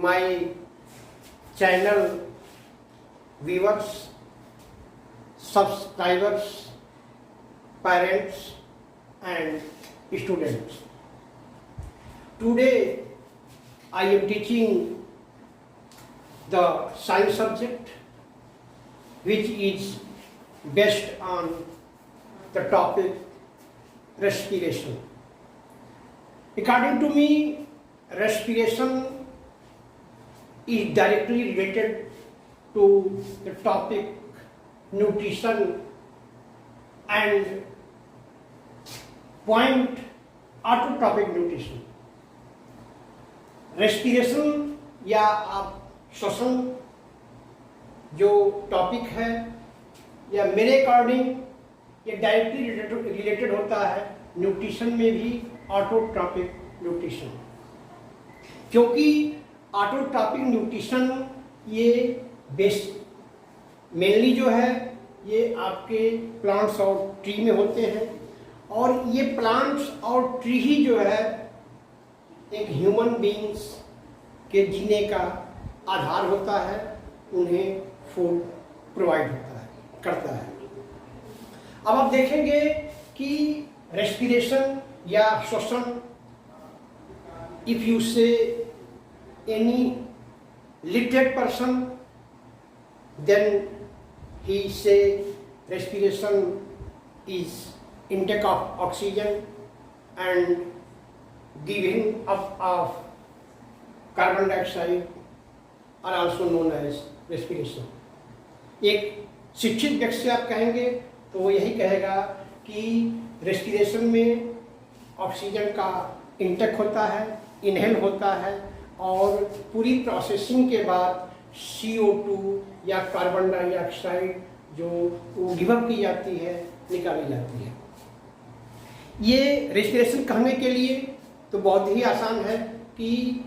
my channel viewers, subscribers, parents and students. Today I am teaching the science subject which is based on the topic respiration. According to me, respiration is directly related to the topic nutrition and point auto topic nutrition. Respiration या आप श्वसन जो topic है या मेरे according ये directly related होता है न्यूट्रिशन में भी ऑटोट्रॉपिक न्यूट्रिशन, क्योंकि ऑटोट्रॉपिक न्यूट्रिशन ये बेस मेनली जो है ये आपके प्लांट्स और ट्री में होते हैं और ये प्लांट्स और ट्री ही जो है एक ह्यूमन बीइंग्स के जीने का आधार होता है, उन्हें फूड प्रोवाइड करता है। अब आप देखेंगे कि रेस्पिरेशन या श्वसन, if you say any literate person then he say respiration is intake of oxygen and giving up of carbon dioxide are also known as respiration. एक शिक्षित व्यक्ति से आप कहेंगे तो वो यही कहेगा कि रेस्पिरेशन में ऑक्सीजन का इंटेक होता है, इनहेल होता है और पूरी प्रोसेसिंग के बाद CO2 या कार्बन डाइऑक्साइड जो वो गिवअप की जाती है, निकाली जाती है। ये रेस्पिरेशन कहने के लिए तो बहुत ही आसान है कि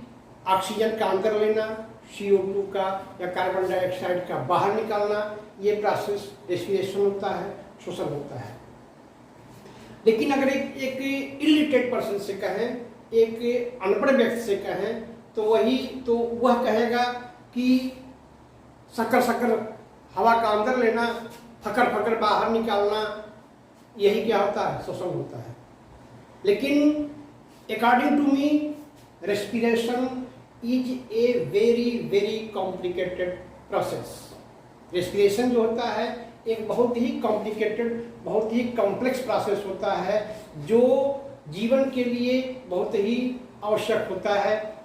ऑक्सीजन का अंदर लेना, CO2 का या कार्बन डाइऑक्साइड का बाहर निकालना, ये प्रोसेस रेस्पिरेशन होता है, श्वसन होता है। लेकिन अगर एक इलिटरेट पर्सन से कहें, एक अनपढ़ व्यक्ति से कहें तो वह कहेगा कि शक्कर हवा का अंदर लेना, फकर बाहर निकालना, यही क्या होता है, श्वसन होता है। लेकिन according to me respiration is a very complicated process. Respiration जो होता है एक बहुत ही कॉम्प्लिकेटेड, बहुत ही कॉम्प्लेक्स प्रोसेस होता है जो जीवन के लिए बहुत ही आवश्यक होता है।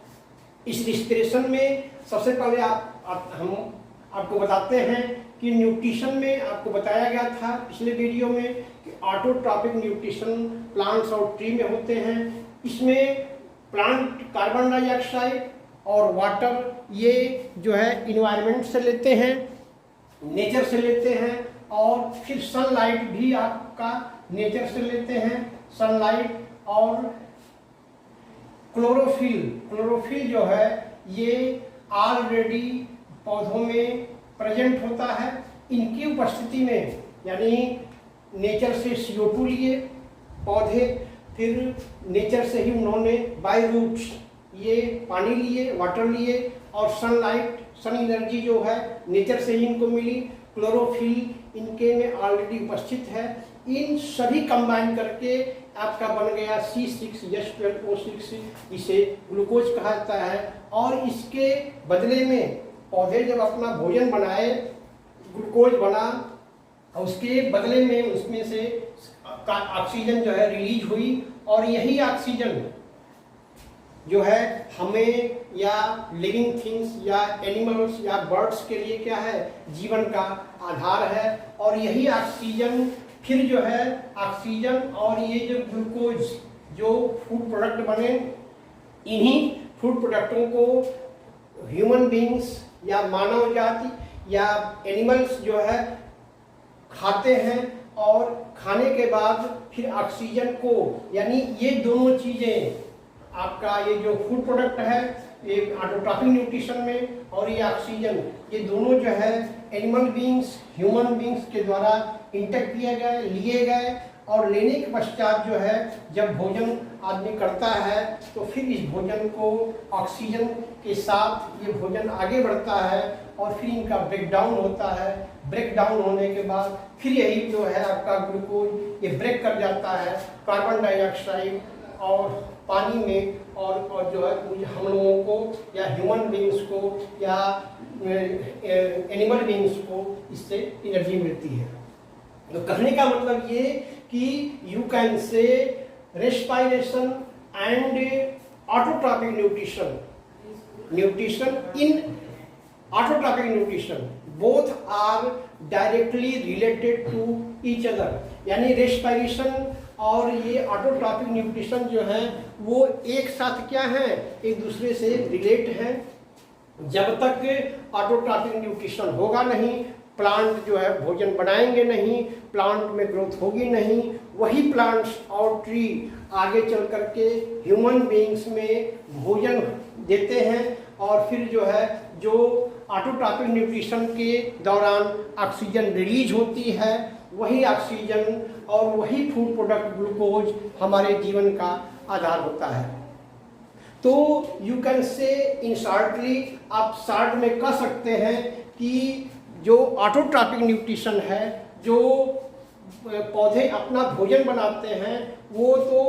इस रेस्पिरेशन में सबसे पहले हम आपको बताते हैं कि न्यूट्रिशन में आपको बताया गया था पिछले वीडियो में कि ऑटोट्रॉपिक न्यूट्रिशन प्लांट्स और ट्री में होते हैं। इसमें प्लांट कार्बन डाइऑक्साइड और वाटर ये जो है इन्वायरमेंट से लेते हैं, नेचर से लेते हैं और फिर सनलाइट भी आपका नेचर से लेते हैं। सनलाइट और क्लोरोफिल जो है ये ऑलरेडी पौधों में प्रेजेंट होता है। इनकी उपस्थिति में यानी नेचर से CO2 लिए पौधे, फिर नेचर से ही उन्होंने बाय रूट्स ये पानी लिए, वाटर लिए और सन एनर्जी जो है नेचर से ही इनको मिली। क्लोरोफिल इनके में ऑलरेडी उपस्थित है। इन सभी कंबाइन करके आपका बन गया C6H12O6, इसे ग्लूकोज कहा जाता है। और इसके बदले में पौधे जब अपना भोजन बनाए, ग्लूकोज बना, उसके बदले में उसमें से ऑक्सीजन जो है रिलीज हुई और यही ऑक्सीजन जो है हमें या लिविंग थिंग्स या एनिमल्स या बर्ड्स के लिए क्या है, जीवन का आधार है। और यही ऑक्सीजन फिर जो है ऑक्सीजन और ये जो ग्लूकोज जो फूड प्रोडक्ट बने, इन्हीं फूड प्रोडक्टों को ह्यूमन बीइंग्स या मानव जाति या एनिमल्स जो है खाते हैं और खाने के बाद फिर ऑक्सीजन को, यानी ये दोनों चीज़ें आपका ये जो फूड प्रोडक्ट है ये ऑटोट्रॉपिक न्यूट्रिशन में और ये ऑक्सीजन, ये दोनों जो है एनिमल बीइंग्स ह्यूमन बीइंग्स के द्वारा इंटेक किए गए, लिए गए, और लेने के पश्चात जो है जब भोजन आदमी करता है तो फिर इस भोजन को ऑक्सीजन के साथ ये भोजन आगे बढ़ता है और फिर इनका ब्रेक डाउन होता है। ब्रेक डाउन होने के बाद फिर यही जो है आपका ग्लूकोज ये ब्रेक कर जाता है कार्बन डाइऑक्साइड और पानी में, और जो है हम लोगों को या ह्यूमन बींग्स को या एनिमल बींग्स को इससे एनर्जी मिलती है। तो कहने का मतलब ये कि you can say respiration and autotrophic nutrition, nutrition in autotrophic nutrition both are directly related to each other, यानी रेस्पिरेशन और ये ऑटोट्रॉपिक न्यूट्रिशन जो है वो एक साथ क्या है, एक दूसरे से रिलेट हैं। जब तक ऑटोट्रॉपिक न्यूट्रिशन होगा नहीं, प्लांट जो है भोजन बनाएंगे नहीं, प्लांट में ग्रोथ होगी नहीं, वही प्लांट्स और ट्री आगे चल करके ह्यूमन बीइंग्स में भोजन देते हैं, और फिर जो है जो ऑटोट्रॉपिक न्यूट्रिशन के दौरान ऑक्सीजन रिलीज होती है, वही ऑक्सीजन और वही फूड प्रोडक्ट ग्लूकोज हमारे जीवन का आधार होता है। तो you can say in shortly, आप शॉर्ट में कह सकते हैं कि जो ऑटोट्रॉपिक न्यूट्रिशन है, जो पौधे अपना भोजन बनाते हैं वो तो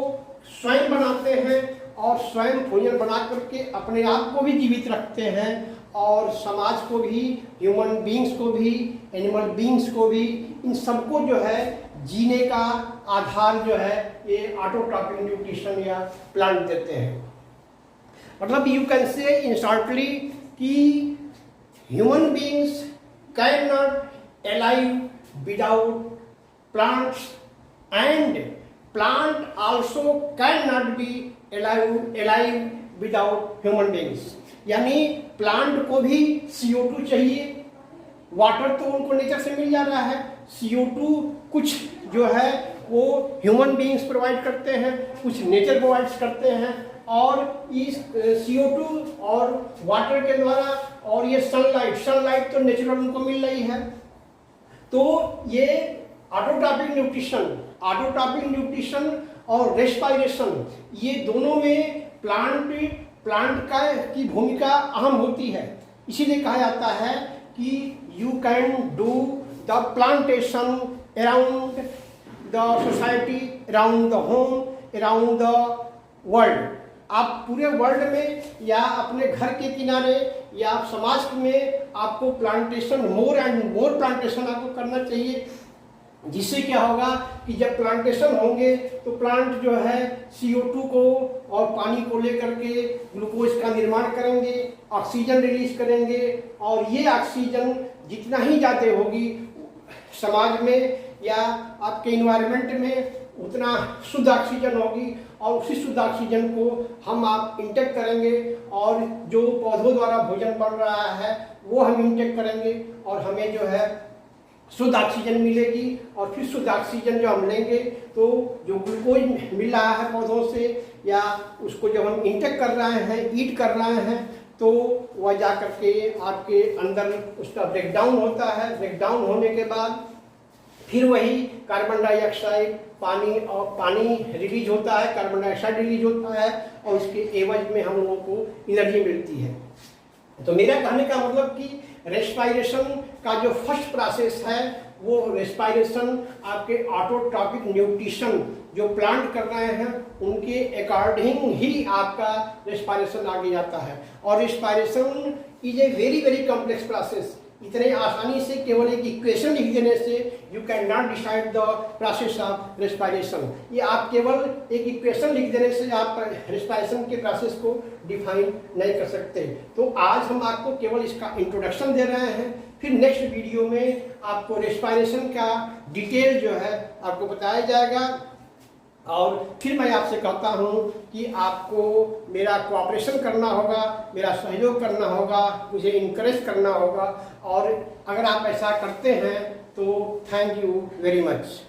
स्वयं बनाते हैं और स्वयं भोजन बना करके अपने आप को भी जीवित रखते हैं, और समाज को भी, ह्यूमन बीइंग्स को भी, एनिमल बीइंग्स को भी, इन सबको जो है जीने का आधार जो है ये ऑटोट्रॉपिक न्यूट्रिशन या प्लांट देते हैं। मतलब you can say in shortly कि human beings can not alive without plants and plant also can not be alive without human beings, यानी प्लांट को भी CO2 चाहिए। वाटर तो उनको नेचर से मिल जा रहा है, CO2 कुछ जो है वो ह्यूमन बीइंग्स प्रोवाइड करते हैं, कुछ नेचर प्रोवाइड करते हैं, और इस CO2 और वाटर के द्वारा और ये सनलाइट तो नेचुरल उनको मिल रही है। तो ये ऑटोट्रॉपिक न्यूट्रिशन और रेस्पिरेशन, ये दोनों में प्लांट की भूमिका अहम होती है। इसीलिए कहा जाता है कि you can do the plantation around the society, around the home, around the world. आप पूरे वर्ल्ड में या अपने घर के किनारे या समाज में आपको plantation, more and more plantation आपको करना चाहिए, जिससे क्या होगा कि जब प्लांटेशन होंगे तो प्लांट जो है CO2 को और पानी को लेकर के ग्लूकोज का निर्माण करेंगे, ऑक्सीजन रिलीज करेंगे, और ये ऑक्सीजन जितना ही ज़्यादा होगी समाज में या आपके इन्वायरमेंट में, उतना शुद्ध ऑक्सीजन होगी, और उसी शुद्ध ऑक्सीजन को हम आप इंटेक करेंगे, और जो पौधों द्वारा भोजन बन रहा है वो हम इंटेक करेंगे, और हमें जो है शुद्ध ऑक्सीजन मिलेगी, और फिर शुद्ध ऑक्सीजन जो हम लेंगे तो जो ग्लूकोज मिल रहा है पौधों से या उसको जब हम इंटेक कर रहे हैं, ईट कर रहे हैं, तो वह जा करके आपके अंदर उसका ब्रेकडाउन होता है। ब्रेकडाउन होने के बाद फिर वही कार्बन डाइऑक्साइड, पानी रिलीज होता है, कार्बन डाइऑक्साइड रिलीज होता है, और उसके एवज में हम लोगों को एनर्जी मिलती है। तो मेरा कहने का मतलब कि रेस्पिरेशन का जो फर्स्ट प्रोसेस है वो रेस्पिरेशन आपके ऑटोट्रॉपिक न्यूट्रिशन जो प्लांट कर रहे हैं उनके अकॉर्डिंग ही आपका रेस्पिरेशन आगे जाता है। और respiration is a very very complex process. इतने आसानी से केवल एक इक्वेशन लिख देने से you can not decide the process of respiration. ये आप केवल एक इक्वेशन लिख देने से आप रेस्पिरेशन के प्रोसेस को डिफाइन नहीं कर सकते। तो आज हम आपको केवल इसका इंट्रोडक्शन दे रहे हैं, फिर नेक्स्ट वीडियो में आपको रेस्पिरेशन का डिटेल जो है आपको बताया जाएगा। और फिर मैं आपसे कहता हूँ कि आपको मेरा कोऑपरेशन करना होगा, मेरा सहयोग करना होगा, मुझे इनकरेज करना होगा, और अगर आप ऐसा करते हैं तो थैंक यू वेरी मच।